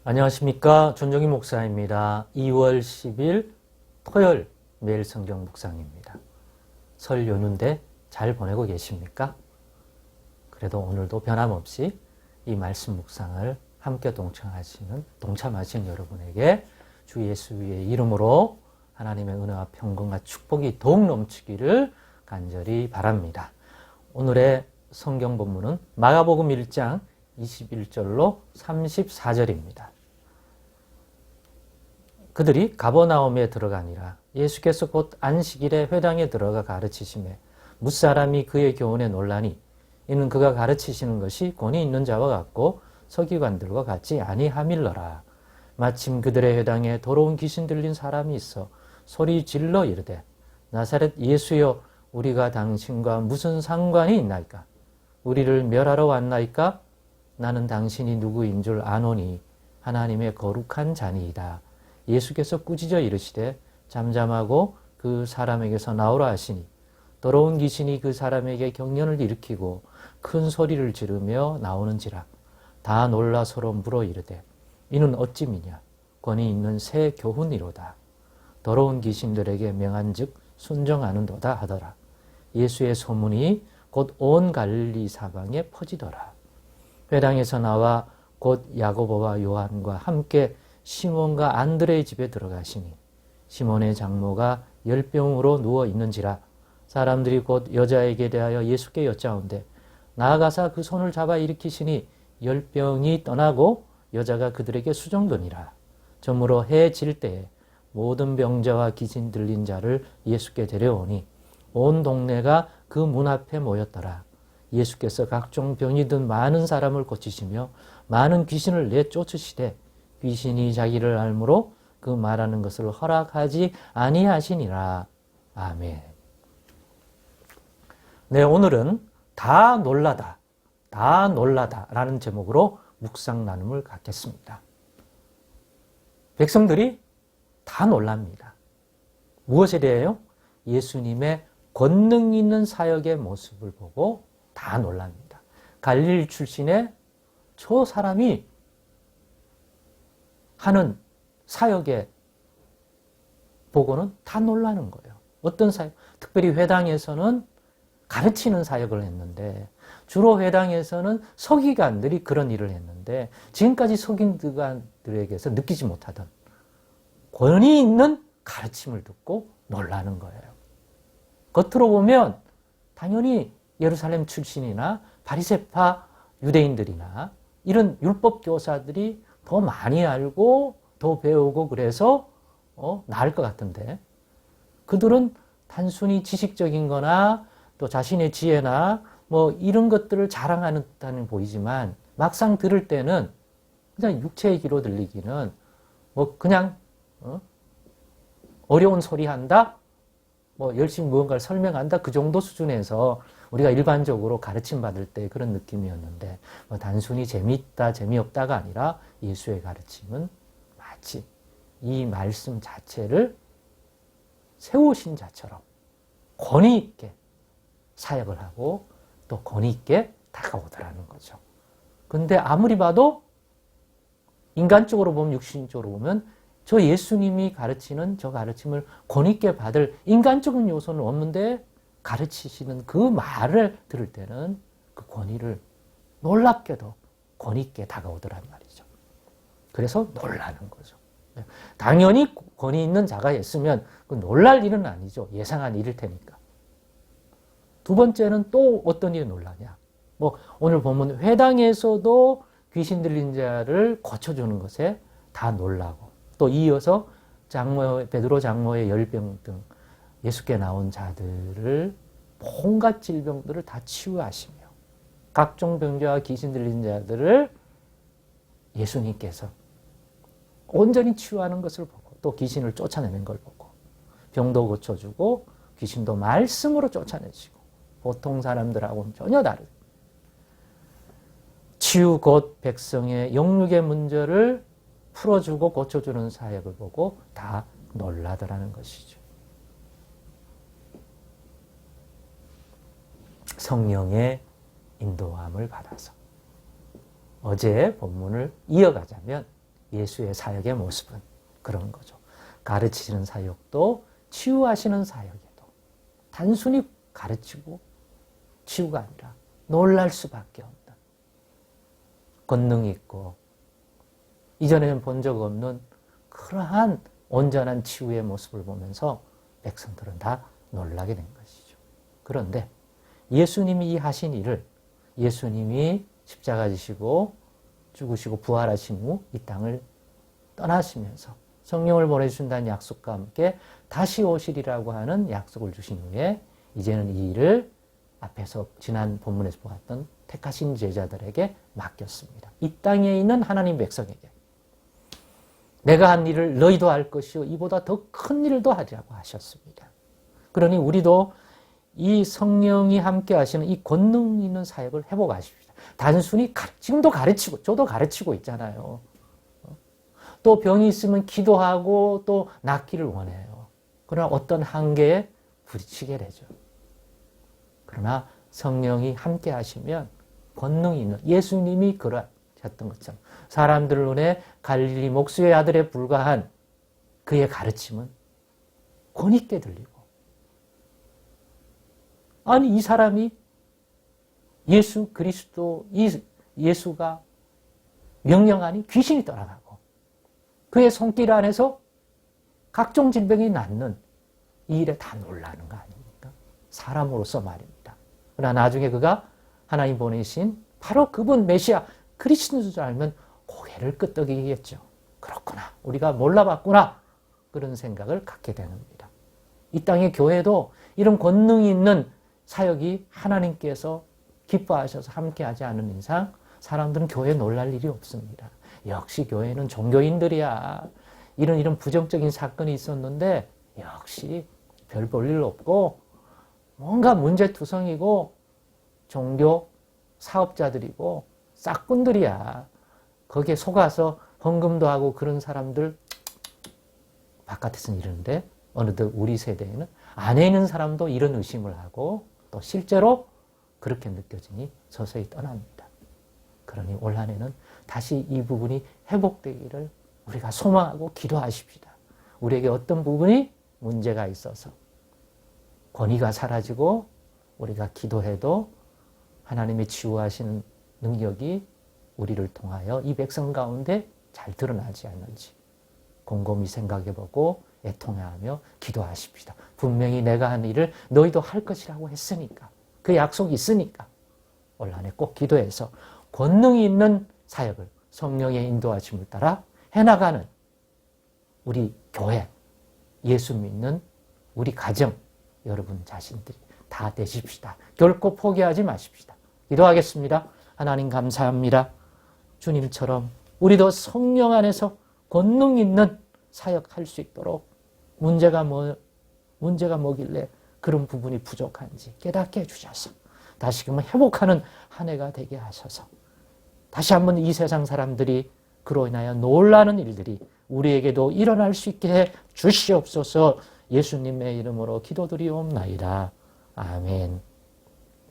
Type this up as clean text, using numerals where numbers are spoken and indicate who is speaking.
Speaker 1: 안녕하십니까. 전종희 목사입니다. 2월 10일 토요일 매일 성경 묵상입니다. 설 연휴인데 잘 보내고 계십니까? 그래도 오늘도 변함없이 이 말씀 묵상을 함께 동참하신 여러분에게 주 예수의 이름으로 하나님의 은혜와 평강과 축복이 더욱 넘치기를 간절히 바랍니다. 오늘의 성경 본문은 마가복음 1장 21절로 34절입니다. 그들이 가버나움에 들어가니라. 예수께서 곧 안식일에 회당에 들어가 가르치시매 뭇사람이 그의 교훈에 놀라니 이는 그가 가르치시는 것이 권위 있는 자와 같고 서기관들과 같지 아니함일러라. 마침 그들의 회당에 더러운 귀신 들린 사람이 있어 소리 질러 이르되 나사렛 예수여 우리가 당신과 무슨 상관이 있나이까? 우리를 멸하러 왔나이까? 나는 당신이 누구인 줄 아노니 하나님의 거룩한 자니이다. 예수께서 꾸짖어 이르시되 잠잠하고 그 사람에게서 나오라 하시니 더러운 귀신이 그 사람에게 경련을 일으키고 큰 소리를 지르며 나오는지라. 다 놀라 서로 물어 이르되 이는 어찌미냐? 권위 있는 새 교훈이로다. 더러운 귀신들에게 명한즉 순종하는도다 하더라. 예수의 소문이 곧 온 갈릴리 사방에 퍼지더라. 회당에서 나와 곧 야고보와 요한과 함께 시몬과 안드레의 집에 들어가시니 시몬의 장모가 열병으로 누워 있는지라. 사람들이 곧 여자에게 대하여 예수께 여짜온대 나아가사 그 손을 잡아 일으키시니 열병이 떠나고 여자가 그들에게 수종되니라. 저물어 해 질 때에 모든 병자와 귀신 들린 자를 예수께 데려오니 온 동네가 그 문 앞에 모였더라. 예수께서 각종 병이 든 많은 사람을 고치시며 많은 귀신을 내쫓으시되 귀신이 자기를 알므로 그 말하는 것을 허락하지 아니하시니라. 아멘. 네, 오늘은 다 놀라다, 다 놀라다 라는 제목으로 묵상 나눔을 갖겠습니다. 백성들이 다 놀랍니다. 무엇에 대해요? 예수님의 권능 있는 사역의 모습을 보고 다 놀랍니다. 갈릴리 출신의 저 사람이 하는 사역의 보고는 다 놀라는 거예요. 어떤 사역? 특별히 회당에서는 가르치는 사역을 했는데 주로 회당에서는 서기관들이 그런 일을 했는데 지금까지 서기관들에게서 느끼지 못하던 권위 있는 가르침을 듣고 놀라는 거예요. 겉으로 보면 당연히 예루살렘 출신이나 바리새파 유대인들이나 이런 율법 교사들이 더 많이 알고 더 배우고 그래서 나을 것 같은데 그들은 단순히 지식적인 거나 또 자신의 지혜나 뭐 이런 것들을 자랑하는 듯한 보이지만 막상 들을 때는 그냥 육체의 귀로 들리기는 뭐 그냥 어려운 소리 한다? 뭐 열심히 무언가를 설명한다? 그 정도 수준에서 우리가 일반적으로 가르침 받을 때 그런 느낌이었는데 뭐 단순히 재미있다, 재미없다가 아니라 예수의 가르침은 마치 이 말씀 자체를 세우신 자처럼 권위 있게 사역을 하고 또 권위 있게 다가오더라는 거죠. 근데 아무리 봐도 인간적으로 보면 육신적으로 보면 저 예수님이 가르치는 저 가르침을 권위 있게 받을 인간적인 요소는 없는데 가르치시는 그 말을 들을 때는 그 권위를 놀랍게도 권위 있게 다가오더란 말이죠. 그래서 놀라는 거죠. 당연히 권위 있는 자가 했으면 그 놀랄 일은 아니죠. 예상한 일일 테니까. 두 번째는 또 어떤 일이 놀라냐. 뭐 오늘 보면 회당에서도 귀신 들린 자를 고쳐주는 것에 다 놀라고 또 이어서 베드로 장모의 열병 등 예수께 나온 자들을 온갖 질병들을 다 치유하시며 각종 병자와 귀신 들린 자들을 예수님께서 온전히 치유하는 것을 보고 또 귀신을 쫓아내는 걸 보고 병도 고쳐주고 귀신도 말씀으로 쫓아내시고 보통 사람들하고는 전혀 다르다. 치유 곧 백성의 영육의 문제를 풀어주고 고쳐주는 사역을 보고 다 놀라더라는 것이죠. 성령의 인도함을 받아서 어제 본문을 이어가자면 예수의 사역의 모습은 그런 거죠. 가르치시는 사역도 치유하시는 사역에도 단순히 가르치고 치유가 아니라 놀랄 수밖에 없는 권능이 있고 이전에는 본 적 없는 그러한 온전한 치유의 모습을 보면서 백성들은 다 놀라게 된 것이죠. 그런데 예수님이 이 하신 일을 예수님이 십자가 지시고 죽으시고 부활하신 후 이 땅을 떠나시면서 성령을 보내주신다는 약속과 함께 다시 오시리라고 하는 약속을 주신 후에 이제는 이 일을 앞에서 지난 본문에서 보았던 택하신 제자들에게 맡겼습니다. 이 땅에 있는 하나님 백성에게 내가 한 일을 너희도 할 것이요 이보다 더 큰 일도 하리라고 하셨습니다. 그러니 우리도 이 성령이 함께 하시는 이 권능 있는 사역을 회복하십시다. 단순히 지금도 가르치고 저도 가르치고 있잖아요. 또 병이 있으면 기도하고 또 낫기를 원해요. 그러나 어떤 한계에 부딪히게 되죠. 그러나 성령이 함께 하시면 권능이 있는 예수님이 그러셨던 것처럼 사람들 눈에 갈릴리 목수의 아들에 불과한 그의 가르침은 권위있게 들리고 아니 이 사람이 예수 그리스도 예수가 명령하니 귀신이 떠나가고 그의 손길 안에서 각종 질병이 낫는 이 일에 다 놀라는 거 아닙니까? 사람으로서 말입니다. 그러나 나중에 그가 하나님 보내신 바로 그분 메시아 그리스도인 줄 알면 고개를 끄덕이겠죠. 그렇구나. 우리가 몰라봤구나. 그런 생각을 갖게 됩니다. 이 땅의 교회도 이런 권능이 있는 사역이 하나님께서 기뻐하셔서 함께하지 않은 이상 사람들은 교회에 놀랄 일이 없습니다. 역시 교회는 종교인들이야. 이런 부정적인 사건이 있었는데 역시 별 볼 일 없고 뭔가 문제투성이고 종교 사업자들이고 싹꾼들이야. 거기에 속아서 헌금도 하고 그런 사람들 바깥에서는 이러는데 어느덧 우리 세대에는 안에 있는 사람도 이런 의심을 하고 또 실제로 그렇게 느껴지니 서서히 떠납니다. 그러니 올 한 해는 다시 이 부분이 회복되기를 우리가 소망하고 기도하십시다. 우리에게 어떤 부분이 문제가 있어서 권위가 사라지고 우리가 기도해도 하나님이 치유하시는 능력이 우리를 통하여 이 백성 가운데 잘 드러나지 않는지 곰곰이 생각해보고 애통해하며 기도하십시다. 분명히 내가 한 일을 너희도 할 것이라고 했으니까 그 약속이 있으니까 올 한 해 꼭 기도해서 권능이 있는 사역을 성령의 인도하심을 따라 해나가는 우리 교회, 예수 믿는 우리 가정, 여러분 자신들이 다 되십시다. 결코 포기하지 마십시다. 기도하겠습니다. 하나님 감사합니다. 주님처럼 우리도 성령 안에서 권능 있는 사역할 수 있도록 문제가 뭐길래 그런 부분이 부족한지 깨닫게 해주셔서 다시금 회복하는 한 해가 되게 하셔서 다시 한번 이 세상 사람들이 그로 인하여 놀라는 일들이 우리에게도 일어날 수 있게 해 주시옵소서. 예수님의 이름으로 기도드리옵나이다. 아멘.